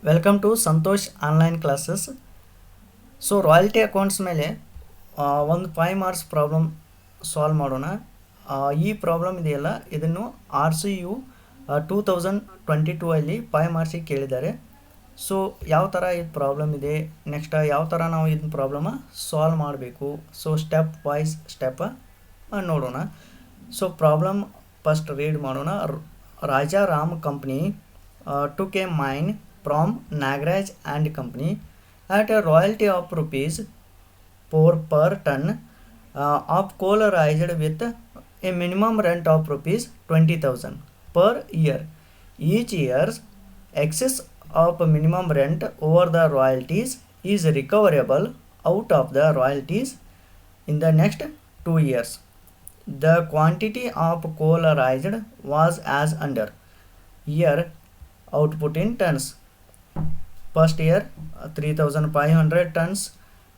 Welcome to Santosh online classes. So royalty accounts ಮೇಲೆ ಒಂದು 5 marks problem solve ಮಾಡೋಣ. ಈ ಪ್ರಾಬ್ಲಮ್ ಇದೆಯಲ್ಲ, ಇದನ್ನು RCU 2022 ಅಲ್ಲಿ 5 ಮಾರ್ಕ್ಸಿಗೆ ಕೇಳಿದ್ದಾರೆ. ಸೊ ಯಾವ ಥರ ಇದು ಪ್ರಾಬ್ಲಮ್ ಇದೆ, ನೆಕ್ಸ್ಟ್ ಯಾವ ಥರ ನಾವು ಇದನ್ನ ಪ್ರಾಬ್ಲಮ ಸಾಲ್ವ್ ಮಾಡಬೇಕು, ಸೊ ಸ್ಟೆಪ್ ವೈಸ್ ಸ್ಟೆಪ್ ನೋಡೋಣ. ಸೊ ಪ್ರಾಬ್ಲಮ್ ಫಸ್ಟ್ ರೀಡ್ ಮಾಡೋಣ. Rajaram company took a mine from Nagraj and Company at a royalty of rupees 4 per ton of coal raised with a minimum rent of rupees 20,000 per year. Each year's excess of minimum rent over the royalties is recoverable out of the royalties in the next 2 years. The quantity of coal raised was as under. Here output in tons. First year 3,500 tons,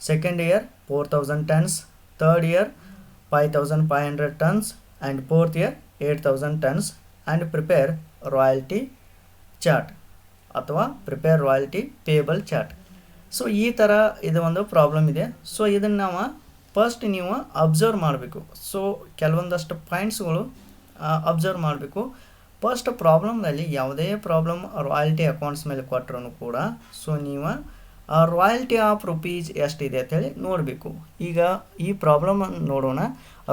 second year 4,000 tons, third year 5,500 tons, and fourth year 8,000 tons. And prepare royalty chart ಅಥವಾ prepare royalty payable chart. So ಈ ಥರ ಇದು ಒಂದು problem ಇದೆ. So ಇದನ್ನು ನಾವು first ನೀವು observe ಮಾಡಬೇಕು. ಸೊ ಕೆಲವೊಂದಷ್ಟು ಪಾಯಿಂಟ್ಸ್ಗಳು ಅಬ್ಸರ್ವ್ ಮಾಡಬೇಕು. ಫಸ್ಟ್ ಪ್ರಾಬ್ಲಮ್ನಲ್ಲಿ ಯಾವುದೇ ಪ್ರಾಬ್ಲಮ್ ರಾಯಲ್ಟಿ ಅಕೌಂಟ್ಸ್ ಮೇಲೆ ಕೊಟ್ಟರು ಕೂಡ ಸೊ ನೀವು ರಾಯಲ್ಟಿ ಆಫ್ ರುಪೀಸ್ ಎಷ್ಟಿದೆ ಅಂತೇಳಿ ನೋಡಬೇಕು. ಈಗ ಈ ಪ್ರಾಬ್ಲಮ್ ನೋಡೋಣ.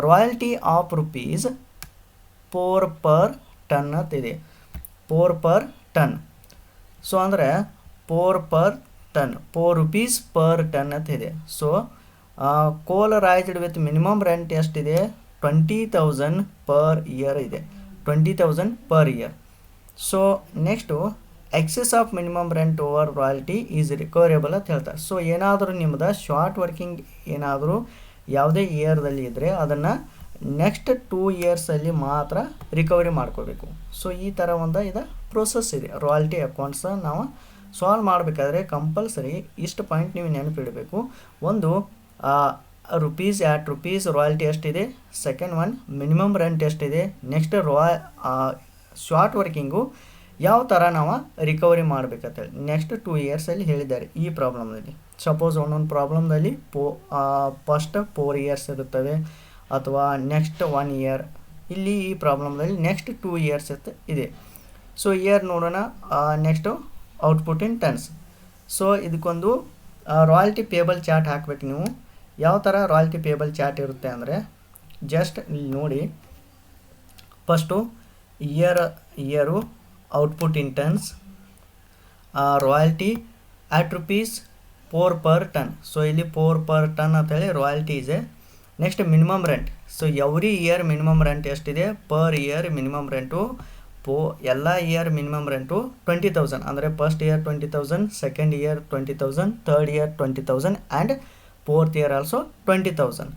Royalty of rupees 4 per ton ಅಂತಿದೆ. 4 per ton. ಸೊ ಅಂದರೆ 4 per ton, 4 rupees per ton ಅಂತಿದೆ. So coal raised with minimum rent ಎಷ್ಟಿದೆ? 20,000 per year ಇದೆ. 20,000 per year. So next excess of minimum rent over royalty is recoverable ಅಂತ ಹೇಳ್ತಾರೆ. So ಏನಾದರೂ ನಿಮ್ಮದು short working ಏನಾದರೂ ಯಾವುದೇ ಇಯರ್ದಲ್ಲಿ ಇದ್ದರೆ ಅದನ್ನು ನೆಕ್ಸ್ಟ್ 2 ಇಯರ್ಸಲ್ಲಿ ಮಾತ್ರ ರಿಕವರಿ ಮಾಡ್ಕೋಬೇಕು. ಸೊ ಈ ಥರ ಒಂದು ಇದು ಪ್ರೋಸೆಸ್ ಇದೆ. ರಾಯಲ್ಟಿ ಅಕೌಂಟ್ಸ್ ನಾವು ಸಾಲ್ವ್ ಮಾಡಬೇಕಾದ್ರೆ ಕಂಪಲ್ಸರಿ ಇಷ್ಟು ಪಾಯಿಂಟ್ ನೀವು ನೆನಪಿಡಬೇಕು. ಒಂದು ರುಪೀಸ್ ಆಟ್ ರುಪೀಸ್ ರಾಯಲ್ಟಿ ಎಷ್ಟಿದೆ, ಸೆಕೆಂಡ್ ಒನ್ ಮಿನಿಮಮ್ ರೆಂಟ್ ಎಷ್ಟಿದೆ, ನೆಕ್ಸ್ಟ್ ಶಾರ್ಟ್ ವರ್ಕಿಂಗು ಯಾವ ಥರ ನಾವು ರಿಕವರಿ ಮಾಡಬೇಕಂತೇಳಿ ನೆಕ್ಸ್ಟ್ 2 ಇಯರ್ಸಲ್ಲಿ ಹೇಳಿದ್ದಾರೆ ಈ ಪ್ರಾಬ್ಲಮ್ನಲ್ಲಿ. ಸಪೋಸ್ ಒಂದೊಂದು ಪ್ರಾಬ್ಲಮ್ದಲ್ಲಿ ಫಸ್ಟ್ 4 ಇಯರ್ಸ್ ಇರುತ್ತವೆ ಅಥವಾ ನೆಕ್ಸ್ಟ್ 1 ಇಯರ್. ಇಲ್ಲಿ ಈ ಪ್ರಾಬ್ಲಮ್ದಲ್ಲಿ ನೆಕ್ಸ್ಟ್ 2 ಇಯರ್ಸ್ ಇದೆ. ಸೊ ಇಯರ್ ನೋಡೋಣ. Next output in tons. So ಇದಕ್ಕೊಂದು ರಾಯಲ್ಟಿ ಪೇಬಲ್ ಚಾರ್ಟ್ ಹಾಕಬೇಕು ನೀವು. ಯಾವ ಥರ ರಾಯಲ್ಟಿ ಪೇಬಲ್ ಚಾರ್ಟ್ ಇರುತ್ತೆ ಅಂದರೆ ಜಸ್ಟ್ ಇಲ್ಲಿ ನೋಡಿ. First year output in tons, royalty at rupees 4 per ton. So ಇಲ್ಲಿ 4 per ton ಅಂತೇಳಿ ರಾಯಲ್ಟಿ ಇದೆ. Next minimum rent. So every year minimum rent ಎಷ್ಟಿದೆ? ಪರ್ ಇಯರ್ ಮಿನಿಮಮ್ ರೆಂಟು ಎಲ್ಲ ಇಯರ್ ಮಿನಿಮಮ್ ರೆಂಟು 20,000 ಅಂದರೆ first year 20,000, second year 20,000, third year 20,000 and fourth year also 20,000.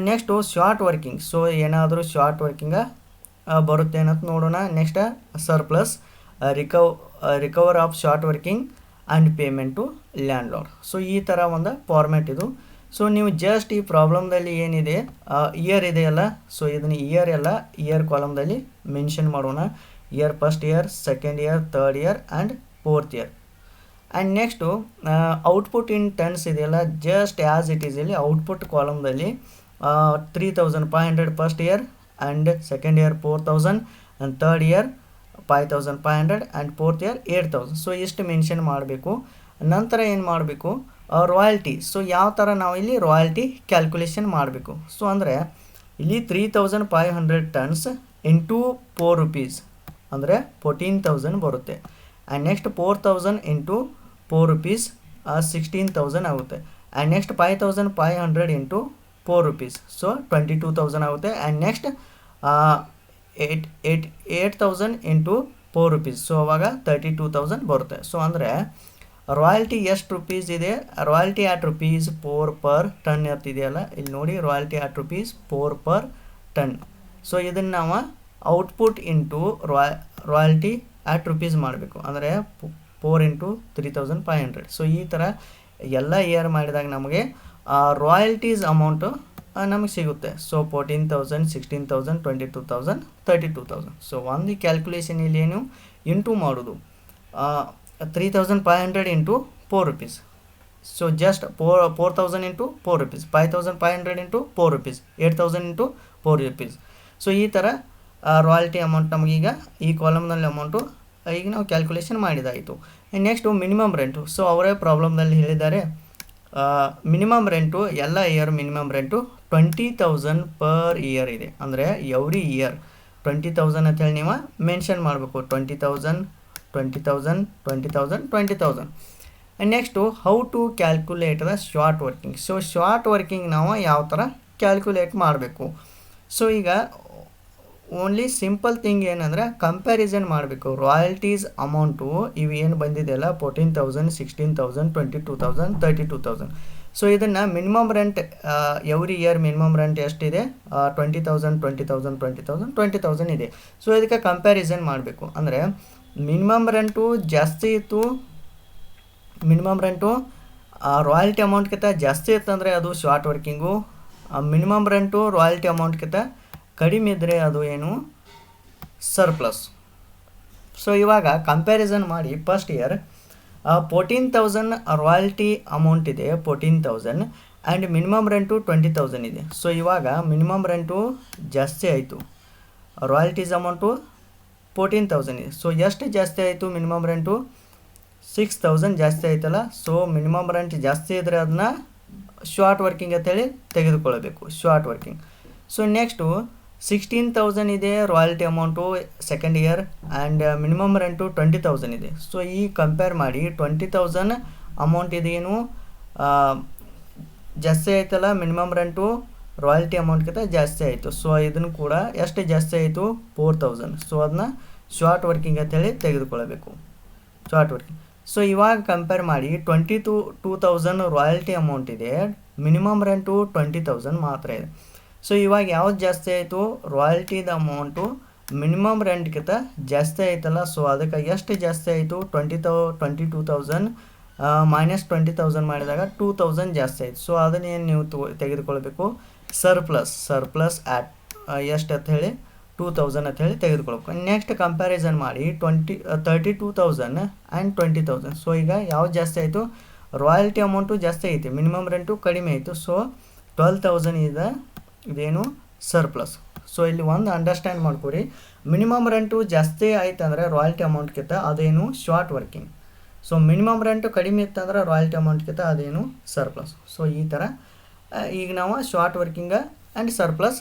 Next short working. So ಏನಾದರೂ short working ಬರುತ್ತೆ ಅನ್ನೋದು ನೋಡೋಣ. Next surplus, recover of short working and payment to landlord. So ಈ ಥರ ಒಂದು format ಇದು. So ನೀವು ಜಸ್ಟ್ ಈ ಪ್ರಾಬ್ಲಮ್ದಲ್ಲಿ ಏನಿದೆ ಇಯರ್ ಇದೆಯಲ್ಲ, ಸೊ ಇದನ್ನು ಇಯರ್ ಕಾಲಮ್ದಲ್ಲಿ ಮೆನ್ಷನ್ ಮಾಡೋಣ. Year first year, second year, third year and fourth year. And next output in tons ಇದೆಯಲ್ಲ, ಜಸ್ಟ್ ಆ್ಯಸ್ ಇಟ್ ಈಸ್ ಇಲ್ಲಿ ಔಟ್ಪುಟ್ ಕಾಲಮ್ದಲ್ಲಿ 3,500 first year and second year 4,000 and third year 5,500 and fourth year 8,000. So ಇಷ್ಟು mention ಮಾಡಬೇಕು. ನಂತರ ಏನು ಮಾಡಬೇಕು? Royalty. So ಯಾವ ಥರ ನಾವು ಇಲ್ಲಿ ರಾಯಲ್ಟಿ ಕ್ಯಾಲ್ಕುಲೇಷನ್ ಮಾಡಬೇಕು? ಸೊ ಅಂದರೆ ಇಲ್ಲಿ 3,500 ಟನ್ಸ್ ಇಂಟು 4 rupees ಅಂದರೆ 14,000 ಬರುತ್ತೆ. ಆ್ಯಂಡ್ ನೆಕ್ಸ್ಟ್ 4,000 ಇಂಟು 4 rupees 16,000 ಆಗುತ್ತೆ. And next 5,500 into 4 rupees so 22,000 ಆಗುತ್ತೆ. And next 8,000 into 4 rupees so ಅವಾಗ 32,000 ಬರುತ್ತೆ. ಸೊ ಅಂದರೆ ರಾಯಲ್ಟಿ ಎಷ್ಟು ರುಪೀಸ್ ಇದೆ? Royalty at rupees 4 per ton ಇರ್ತಿದೆಯಲ್ಲ, ಇಲ್ಲಿ ನೋಡಿ royalty at rupees 4 per ton. So ಇದನ್ನು ನಾವು output into royalty at rupees ಮಾಡಬೇಕು. ಅಂದರೆ 4 ಇಂಟು 3,500. ಸೊ ಈ ಥರ ಎಲ್ಲ ಇಯರ್ ಮಾಡಿದಾಗ ನಮಗೆ ರಾಯಲ್ಟೀಸ್ ಅಮೌಂಟು ನಮಗೆ ಸಿಗುತ್ತೆ. ಸೊ 14,000, 16,000, 22,000, 32,000. ಸೊ ಒಂದು ಕ್ಯಾಲ್ಕುಲೇಷನ್ ಇಲ್ಲಿ ಏನು ಇಂಟು ಮಾಡೋದು. 3,500 into 4 rupees. So just 4,000 into 4 rupees, 5,500 into 4 rupees, 8,000 into 4 rupees. So ಈ ಥರ ರಾಯಲ್ಟಿ ಅಮೌಂಟ್ ನಮಗೀಗ ಈ ಕಾಲಮ್ನಲ್ಲಿ ಅಮೌಂಟು ಈಗ ನಾವು ಕ್ಯಾಲ್ಕುಲೇಷನ್ ಮಾಡಿದಾಯಿತು. Next minimum rent. ಸೊ ಅವರೇ ಪ್ರಾಬ್ಲಮ್ನಲ್ಲಿ ಹೇಳಿದ್ದಾರೆ ಮಿನಿಮಮ್ ರೆಂಟು ಎಲ್ಲ year minimum rent 20,000 per year ಇದೆ. ಅಂದರೆ ಎವ್ರಿ ಇಯರ್ 20,000 ಅಂತೇಳಿ ನೀವು ಮೆನ್ಷನ್ ಮಾಡಬೇಕು. 20,000 20,000 20,000 20,000. Next how to calculate the short working. So short working ನಾವು ಯಾವ ಥರ ಕ್ಯಾಲ್ಕುಲೇಟ್ ಮಾಡಬೇಕು. ಸೊ ಈಗ ಓನ್ಲಿ ಸಿಂಪಲ್ ಥಿಂಗ್ ಏನಂದರೆ ಕಂಪ್ಯಾರಿಸನ್ ಮಾಡಬೇಕು. ರಾಯಲ್ಟೀಸ್ ಅಮೌಂಟು ಇವು ಏನು ಬಂದಿದೆಯಲ್ಲ 14,000 16,000 22,000 32,000. ಸೊ ಇದನ್ನು minimum rent every year minimum rent ಎಷ್ಟಿದೆ 20,000 20,000 20,000 20,000 ಇದೆ. ಸೊ ಇದಕ್ಕೆ ಕಂಪ್ಯಾರಿಸನ್ ಮಾಡಬೇಕು. ಅಂದರೆ ಮಿನಿಮಮ್ ರೆಂಟು ಜಾಸ್ತಿ ಇತ್ತು, ಮಿನಿಮಮ್ ರೆಂಟು ರಾಯಲ್ಟಿ ಅಮೌಂಟ್ಗಿಂತ ಜಾಸ್ತಿ ಇತ್ತಂದರೆ ಅದು short working. Minimum rent royalty ಅಮೌಂಟ್ಗಿಂತ ಕಡಿಮೆ ಇದ್ದರೆ ಅದು ಏನು ಸರ್ಪ್ಲಸ್. ಸೊ ಇವಾಗ ಕಂಪ್ಯಾರಿಸನ್ ಮಾಡಿ ಫಸ್ಟ್ ಇಯರ್ 14,000 ರಾಯಲ್ಟಿ ಅಮೌಂಟ್ ಇದೆ 14,000 ಆ್ಯಂಡ್ ಮಿನಿಮಮ್ ರೆಂಟು 20,000 ಇದೆ. ಸೊ ಇವಾಗ ಮಿನಿಮಮ್ ರೆಂಟು ಜಾಸ್ತಿ ಆಯಿತು, ರಾಯಲ್ಟೀಸ್ ಅಮೌಂಟು 14,000 ಇದೆ. ಸೊ ಎಷ್ಟು ಜಾಸ್ತಿ ಆಯಿತು ಮಿನಿಮಮ್ ರೆಂಟು 6,000 ಜಾಸ್ತಿ ಆಯ್ತಲ್ಲ. ಸೊ ಮಿನಿಮಮ್ ರೆಂಟ್ ಜಾಸ್ತಿ ಇದ್ದರೆ ಅದನ್ನ ಶಾರ್ಟ್ ವರ್ಕಿಂಗ್ ಅಂತೇಳಿ ತೆಗೆದುಕೊಳ್ಳಬೇಕು, ಶಾರ್ಟ್ ವರ್ಕಿಂಗ್. ಸೊ ನೆಕ್ಸ್ಟು 16,000 ಇದೆ royalty amount second year and minimum rent 20,000 ಇದೆ. ಸೊ ಈ ಕಂಪೇರ್ ಮಾಡಿ 20,000 ಅಮೌಂಟ್ ಇದೇನು ಜಾಸ್ತಿ ಆಯ್ತಲ್ಲ, ಮಿನಿಮಮ್ ರೆಂಟು ರಾಯಲ್ಟಿ ಅಮೌಂಟ್ಗಿಂತ ಜಾಸ್ತಿ ಆಯಿತು. ಸೊ ಇದನ್ನು ಕೂಡ ಎಷ್ಟು ಜಾಸ್ತಿ ಆಯಿತು 4,000. ಸೊ ಅದನ್ನ ಶಾರ್ಟ್ ವರ್ಕಿಂಗ್ ಅಂತೇಳಿ ತೆಗೆದುಕೊಳ್ಳಬೇಕು, ಶಾರ್ಟ್ ವರ್ಕಿಂಗ್. ಸೊ ಇವಾಗ ಕಂಪೇರ್ ಮಾಡಿ 22,000 ರಾಯಲ್ಟಿ ಅಮೌಂಟ್ ಇದೆ, ಮಿನಿಮಮ್ ರೆಂಟು 20,000 ಮಾತ್ರ ಇದೆ. ಸೊ ಇವಾಗ ಯಾವ್ದು ಜಾಸ್ತಿ ಆಯಿತು ರಾಯಲ್ಟಿದ ಅಮೌಂಟು ಮಿನಿಮಮ್ ರೆಂಟ್ಗಿಂತ ಜಾಸ್ತಿ ಆಯ್ತಲ್ಲ. ಸೊ ಅದಕ್ಕೆ ಎಷ್ಟು ಜಾಸ್ತಿ ಆಯಿತು 22,000 ಮೈನಸ್ 20,000 ಮಾಡಿದಾಗ 2,000 ಜಾಸ್ತಿ ಆಯಿತು. ಸೊ ಅದನ್ನೇನು ನೀವು ತೆಗೆದುಕೊಳ್ಬೇಕು ಸರ್ಪ್ಲಸ್ ಆ್ಯಟ್ ಎಷ್ಟು ಅಂತ ಹೇಳಿ 2,000 ಅಂತ ಹೇಳಿ ತೆಗೆದುಕೊಳ್ಬೇಕು. ನೆಕ್ಸ್ಟ್ ಕಂಪ್ಯಾರಿಸನ್ ಮಾಡಿ 32,000 ಆ್ಯಂಡ್ 20,000. ಸೊ ಈಗ ಯಾವ್ದು ಜಾಸ್ತಿ ಆಯಿತು ರಾಯಲ್ಟಿ ಅಮೌಂಟು ಜಾಸ್ತಿ ಐತಿ, ಮಿನಿಮಮ್ ರೆಂಟು ಕಡಿಮೆ ಆಯಿತು. ಸೊ 12,000 ಇದೇನು ಸರ್ಪ್ಲಸ್. ಸೊ ಇಲ್ಲಿ ಒಂದು ಅಂಡರ್ಸ್ಟ್ಯಾಂಡ್ ಮಾಡ್ಕೊರಿ, ಮಿನಿಮಮ್ ರೆಂಟು ಜಾಸ್ತಿ ಆಯ್ತು ಅಂದರೆ ರಾಯಲ್ಟಿ ಅಮೌಂಟ್ಗಿಂತ ಅದೇನು short working. So minimum rent ಕಡಿಮೆ ಇತ್ತಂದ್ರೆ ರಾಯಲ್ಟಿ ಅಮೌಂಟ್ಗಿಂತ ಅದೇನು ಸರ್ಪ್ಲಸ್. ಸೊ ಈ ಥರ ಈಗ ನಾವು ಶಾರ್ಟ್ ವರ್ಕಿಂಗ ಆ್ಯಂಡ್ ಸರ್ಪ್ಲಸ್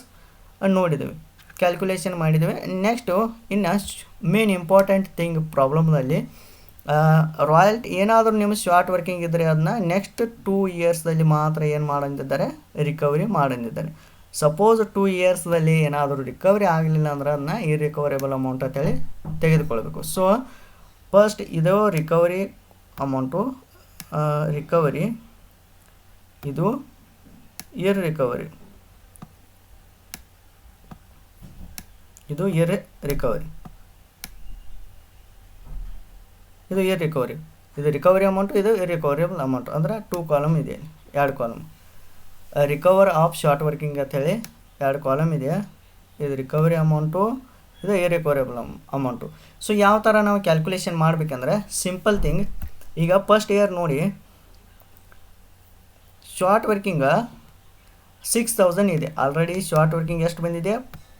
ನೋಡಿದ್ದೀವಿ, ಕ್ಯಾಲ್ಕುಲೇಷನ್ ಮಾಡಿದ್ದೇವೆ. ನೆಕ್ಸ್ಟು ಇನ್ನು ಮೇನ್ ಇಂಪಾರ್ಟೆಂಟ್ ಥಿಂಗ್ ಪ್ರಾಬ್ಲಮ್ನಲ್ಲಿ ರಾಯಲ್ಟಿ ಏನಾದರೂ ನಿಮ್ಮ ಶಾರ್ಟ್ ವರ್ಕಿಂಗ್ ಇದ್ದರೆ ಅದನ್ನ ನೆಕ್ಸ್ಟ್ 2 ಇಯರ್ಸ್ದಲ್ಲಿ ಮಾತ್ರ ಏನು ಮಾಡಂದಿದ್ದಾರೆ ರಿಕವರಿ ಮಾಡಂದಿದ್ದಾರೆ. ಸಪೋಸ್ 2 ಇಯರ್ಸ್ದಲ್ಲಿ ಏನಾದರೂ ರಿಕವರಿ ಆಗಲಿಲ್ಲ ಅಂದ್ರೆ ಅದನ್ನ ಇರ್ರಿಕವರೇಬಲ್ ಅಮೌಂಟ್ ಅಂತೇಳಿ ತೆಗೆದುಕೊಳ್ಬೇಕು. ಸೊ ಫಸ್ಟ್ ಇದು ರಿಕವರಿ ಅಮೌಂಟು, ರಿಕವರಿ ಇದು ಇರ್ರಿಕವರಿ, ಇದು ಇರ್ರಿಕವರಿ, ಇದು ಇರ್ರಿಕವರಿ, ಇದು ರಿಕವರಿ ಅಮೌಂಟು, ಇದು ಇರ್ರಿಕವರೇಬಲ್ ಅಮೌಂಟ್. ಅಂದ್ರೆ 2 ಕಾಲಮ್ ಇದೆ, 2 column. Recover of short working ಅಂತೇಳಿ 2 ಕಾಲಮ್ ಇದೆ. ಇದು ರಿಕವರಿ ಅಮೌಂಟು, ಇದು ಇರ್ರಿಕವರೇಬಲ್ ಅಮೌಂಟು. ಸೊ ಯಾವ ಥರ ನಾವು ಕ್ಯಾಲ್ಕುಲೇಷನ್ ಮಾಡಬೇಕಂದ್ರೆ ಸಿಂಪಲ್ ಥಿಂಗ್. ಈಗ ಫಸ್ಟ್ ಇಯರ್ ನೋಡಿ ಶಾರ್ಟ್ ವರ್ಕಿಂಗ 6,000 ಇದೆ ಆಲ್ರೆಡಿ. ಶಾರ್ಟ್ ವರ್ಕಿಂಗ್ ಎಷ್ಟು ಬಂದಿದೆ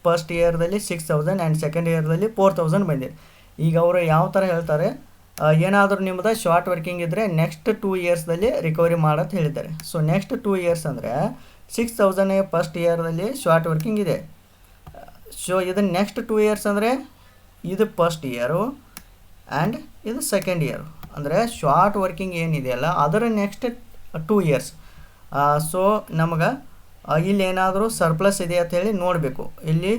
ಫಸ್ಟ್ ಇಯರ್ದಲ್ಲಿ 6,000 ಆ್ಯಂಡ್ ಸೆಕೆಂಡ್ ಇಯರ್ದಲ್ಲಿ 4,000 ಬಂದಿದೆ. ಈಗ ಅವರು ಯಾವ ಥರ ಹೇಳ್ತಾರೆ, ಏನಾದರೂ ನಿಮ್ಮದು ಶಾರ್ಟ್ ವರ್ಕಿಂಗ್ ಇದ್ದರೆ ನೆಕ್ಸ್ಟ್ 2 ಇಯರ್ಸ್ದಲ್ಲಿ ರಿಕವರಿ ಮಾಡತ್ ಹೇಳಿದ್ದಾರೆ. ಸೊ ನೆಕ್ಸ್ಟ್ 2 ಇಯರ್ಸ್ ಅಂದರೆ 6,000 ಫಸ್ಟ್ ಇಯರ್ದಲ್ಲಿ ಶಾರ್ಟ್ ವರ್ಕಿಂಗ್ ಇದೆ. ಸೊ ಇದು ನೆಕ್ಸ್ಟ್ 2 ಇಯರ್ಸ್ ಅಂದರೆ ಇದು ಫಸ್ಟ್ ಇಯರು ಆ್ಯಂಡ್ ಇದು ಸೆಕೆಂಡ್ ಇಯರು. ಅಂದರೆ ಶಾರ್ಟ್ ವರ್ಕಿಂಗ್ ಏನಿದೆಯಲ್ಲ ಅದರ ನೆಕ್ಸ್ಟ್ 2 ಇಯರ್ಸ್. ಸೊ ನಮಗೆ ಇಲ್ಲಿ ಏನಾದರೂ ಸರ್ಪ್ಲಸ್ ಇದೆ ಅಂತ ಹೇಳಿ ನೋಡಬೇಕು. ಇಲ್ಲಿ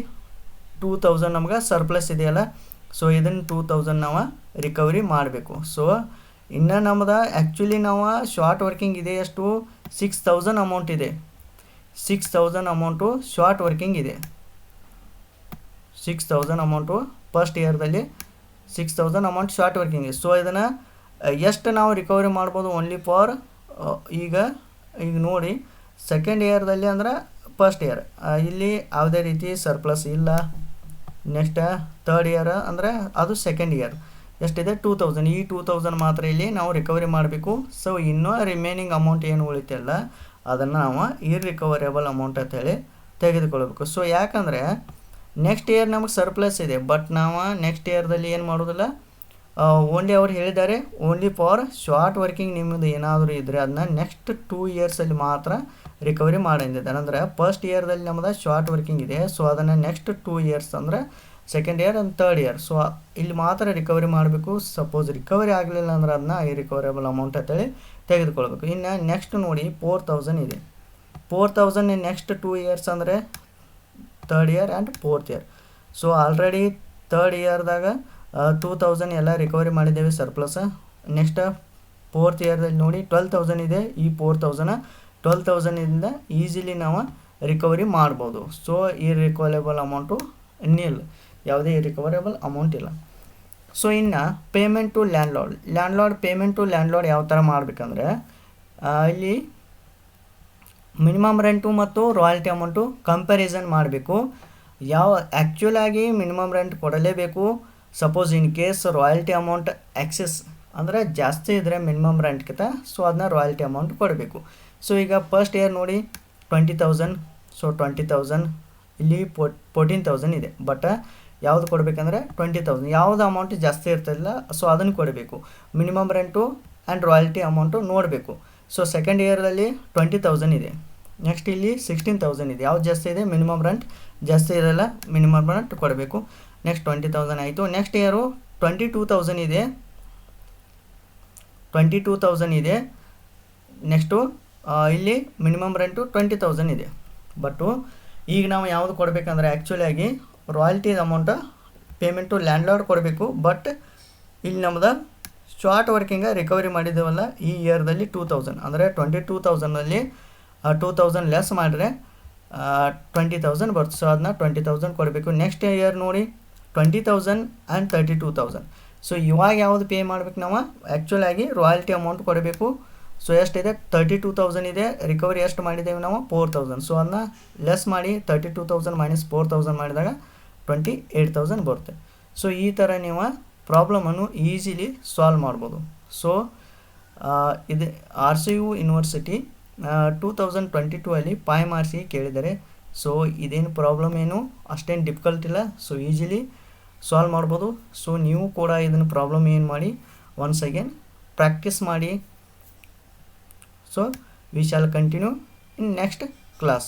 2,000 ನಮ್ಗೆ ಸರ್ಪ್ಲಸ್ ಇದೆಯಲ್ಲ, ಸೊ ಇದನ್ನು 2,000 ನಾವು ರಿಕವರಿ ಮಾಡಬೇಕು. ಸೊ ಇನ್ನು ನಮ್ಮದು ಆ್ಯಕ್ಚುಲಿ ನಾವು ಶಾರ್ಟ್ ವರ್ಕಿಂಗ್ ಇದೆ ಎಷ್ಟು 6,000 ಅಮೌಂಟ್ ಇದೆ, 6,000 ಅಮೌಂಟು ಶಾರ್ಟ್ ವರ್ಕಿಂಗ್ ಇದೆ. 6,000 ಅಮೌಂಟು ಫಸ್ಟ್ ಇಯರ್ದಲ್ಲಿ 6,000 ಅಮೌಂಟ್ ಶಾರ್ಟ್ ವರ್ಕಿಂಗ್ ಇದೆ. ಸೊ ಇದನ್ನು ಎಷ್ಟು ನಾವು ರಿಕವರಿ ಮಾಡ್ಬೋದು ಓನ್ಲಿ ಫಾರ್ ಈಗ ನೋಡಿ ಸೆಕೆಂಡ್ ಇಯರ್ದಲ್ಲಿ ಅಂದ್ರೆ ಫಸ್ಟ್ ಇಯರ್ ಇಲ್ಲಿ ಯಾವುದೇ ರೀತಿ ಸರ್ಪ್ಲಸ್ ಇಲ್ಲ. ನೆಕ್ಸ್ಟ್ ಥರ್ಡ್ ಇಯರ್ ಅಂದರೆ ಅದು ಸೆಕೆಂಡ್ ಇಯರ್. ಎಷ್ಟಿದೆ 2000. ಈ 2000 ಮಾತ್ರ ಇಲ್ಲಿ ನಾವು ರಿಕವರಿ ಮಾಡಬೇಕು. ಸೊ ಇನ್ನೂ ರಿಮೈನಿಂಗ್ ಅಮೌಂಟ್ ಏನು ಉಳಿತಲ್ಲ ಅದನ್ನು ನಾವು ಇರ್ರಿಕವರೇಬಲ್ ಅಮೌಂಟ್ ಅಂತೇಳಿ ತೆಗೆದುಕೊಳ್ಬೇಕು. ಸೊ ಯಾಕಂದರೆ ನೆಕ್ಸ್ಟ್ ಇಯರ್ ನಮಗೆ ಸರ್ಪ್ಲಸ್ ಇದೆ, ಬಟ್ ನಾವು ನೆಕ್ಸ್ಟ್ ಇಯರ್ದಲ್ಲಿ ಏನು ಮಾಡೋದಿಲ್ಲ. ಓನ್ಲಿ ಅವ್ರು ಹೇಳಿದ್ದಾರೆ ಓನ್ಲಿ ಫಾರ್ ಶಾರ್ಟ್ ವರ್ಕಿಂಗ್ ನಿಮ್ಮದು ಏನಾದರೂ ಇದ್ದರೆ ಅದನ್ನ ನೆಕ್ಸ್ಟ್ 2 ಇಯರ್ಸಲ್ಲಿ ಮಾತ್ರ ರಿಕವರಿ ಮಾಡಿದ್ದಾರೆ. ಅಂದರೆ ಫಸ್ಟ್ ಇಯರ್ದಲ್ಲಿ ನಮ್ಮದು ಶಾರ್ಟ್ ವರ್ಕಿಂಗ್ ಇದೆ. ಸೊ ಅದನ್ನು ನೆಕ್ಸ್ಟ್ 2 ಇಯರ್ಸ್ ಅಂದರೆ second year and third year, so ಇಲ್ಲಿ ಮಾತ್ರ ರಿಕವರಿ ಮಾಡಬೇಕು. ಸಪೋಸ್ ರಿಕವರಿ ಆಗಲಿಲ್ಲ ಅಂದ್ರೆ ಅದನ್ನ ರಿಕವರೇಬಲ್ ಅಮೌಂಟ್ ಅಂತೇಳಿ ತೆಗೆದುಕೊಳ್ಬೇಕು. ಇನ್ನು ನೆಕ್ಸ್ಟ್ ನೋಡಿ 4000 ಇದೆ. 4000 ನೆಕ್ಸ್ಟ್ 2 ಇಯರ್ಸ್ ಅಂದರೆ third year and fourth year. So already third ಇಯರ್ದಾಗ 2000 ಎಲ್ಲ ರಿಕವರಿ ಮಾಡಿದ್ದೇವೆ ಸರ್ಪ್ಲಸ್. ನೆಕ್ಸ್ಟ್ ಫೋರ್ತ್ ಇಯರ್ದಲ್ಲಿ ನೋಡಿ 12000 ಇದೆ. ಈ 12,000ಇಂದ ಈಸಿಲಿ ನಾವು ರಿಕವರಿ ಮಾಡ್ಬೋದು. ಸೊ ಈ ರಿಕವರೇಬಲ್ ಅಮೌಂಟು ನಿಲ್, ಯಾವುದೇ ರಿಕವರೇಬಲ್ ಅಮೌಂಟ್ ಇಲ್ಲ. ಸೊ ಇನ್ನು payment to landlord payment to landlord ಯಾವ ಥರ ಮಾಡಬೇಕಂದ್ರೆ ಇಲ್ಲಿ ಮಿನಿಮಮ್ ರೆಂಟು ಮತ್ತು ರಾಯಲ್ಟಿ ಅಮೌಂಟು ಕಂಪ್ಯಾರಿಸನ್ ಮಾಡಬೇಕು. ಯಾವ ಆ್ಯಕ್ಚುಲಾಗಿ ಮಿನಿಮಮ್ ರೆಂಟ್ ಕೊಡಲೇಬೇಕು. Suppose in case royalty amount excess ಅಂದರೆ ಜಾಸ್ತಿ ಇದ್ದರೆ ಮಿನಿಮಮ್ ರೆಂಟ್ಗಿಂತ, ಸೊ ಅದನ್ನ ರಾಯಲ್ಟಿ ಅಮೌಂಟ್ ಕೊಡಬೇಕು. ಸೊ ಈಗ ಫಸ್ಟ್ ಇಯರ್ ನೋಡಿ 20,000, ಸೊ 20,000 ಇಲ್ಲಿ 14,000 ಇದೆ. ಬಟ್ ಯಾವುದು ಕೊಡಬೇಕಂದ್ರೆ 20,000, ಯಾವುದು ಅಮೌಂಟ್ ಜಾಸ್ತಿ ಇರ್ತಿಲ್ಲ ಸೊ ಅದನ್ನು ಕೊಡಬೇಕು. Minimum rent and royalty amount ನೋಡಬೇಕು. ಸೊ ಸೆಕೆಂಡ್ ಇಯರ್ದಲ್ಲಿ 20,000 ಇದೆ. ನೆಕ್ಸ್ಟ್ ಇಲ್ಲಿ 16,000 ಇದೆ. ಯಾವ್ದು ಜಾಸ್ತಿ ಇದೆ? ಮಿನಿಮಮ್ ರೆಂಟ್ ಜಾಸ್ತಿ ಇರಲ್ಲ, ಮಿನಿಮಮ್ ರೆಂಟ್ ಕೊಡಬೇಕು. ನೆಕ್ಸ್ಟ್ 20,000 ಆಯಿತು. ನೆಕ್ಸ್ಟ್ ಇಯರು 22,000 ಇದೆ. 22,000 ಇದೆ. ನೆಕ್ಸ್ಟು ಇಲ್ಲಿ ಮಿನಿಮಮ್ ರೆಂಟು 20,000 ಇದೆ. ಬಟ್ಟು ಈಗ ನಾವು ಯಾವುದು ಕೊಡಬೇಕಂದ್ರೆ ಆ್ಯಕ್ಚುಲಿಯಾಗಿ ರಾಯಲ್ಟಿ ಅಮೌಂಟ ಪೇಮೆಂಟು ಲ್ಯಾಂಡ್ಲಾರ್ಡ್ ಕೊಡಬೇಕು. ಬಟ್ ಇಲ್ಲಿ ನಮ್ಮದು ಶಾರ್ಟ್ ವರ್ಕಿಂಗ ರಿಕವರಿ ಮಾಡಿದ್ದೇವಲ್ಲ ಈ ಇಯರ್ದಲ್ಲಿ 2000 ಅಂದರೆ 22,000ನಲ್ಲಿ 2000 ಲೆಸ್ ಮಾಡಿದ್ರೆ 20,000 ಬರುತ್ತೆ. ಸೊ ಅದನ್ನ 20,000 ಕೊಡಬೇಕು. ನೆಕ್ಸ್ಟ್ ಇಯರ್ ನೋಡಿ 20,000 ಆ್ಯಂಡ್ 32,000. ಸೊ ಇವಾಗ ಯಾವುದು ಪೇ ಮಾಡ್ಬೇಕು ನಾವು? ಆ್ಯಕ್ಚುಲಾಗಿ ರಾಯಲ್ಟಿ ಅಮೌಂಟ್ ಕೊಡಬೇಕು. ಸೊ ಎಷ್ಟಿದೆ? 32,000 ಇದೆ. ರಿಕವರಿ ಎಷ್ಟು ಮಾಡಿದ್ದೇವೆ ನಾವು? 4,000. ಸೊ ಅದನ್ನ ಲೆಸ್ ಮಾಡಿ 32,000 ಮೈನಸ್ 4,000 ಮಾಡಿದಾಗ 28,000 ಬರುತ್ತೆ. ಸೊ ಈ ಥರ ನೀವು ಪ್ರಾಬ್ಲಮನ್ನು ಈಸಿಲಿ ಸಾಲ್ವ್ ಮಾಡ್ಬೋದು. ಸೊ ಇದು RCU ಯೂನಿವರ್ಸಿಟಿ 2022 5 ಮಾರ್ಕ್ಸಿಗೆ ಕೇಳಿದ್ದಾರೆ. ಸೊ ಇದೇನು ಪ್ರಾಬ್ಲಮ್ ಏನು ಅಷ್ಟೇನು ಡಿಫಿಕಲ್ಟ್ ಇಲ್ಲ. ಸೊ ಈಸಿಲಿ ಸಾಲ್ವ್ ಮಾಡ್ಬೋದು. ಸೊ ನೀವು ಕೂಡ ಇದನ್ನು ಪ್ರಾಬ್ಲಮ್ ಏನು ಮಾಡಿ ಒನ್ಸ್ ಅಗೇನ್ ಪ್ರಾಕ್ಟೀಸ್ ಮಾಡಿ. So we shall continue in next class.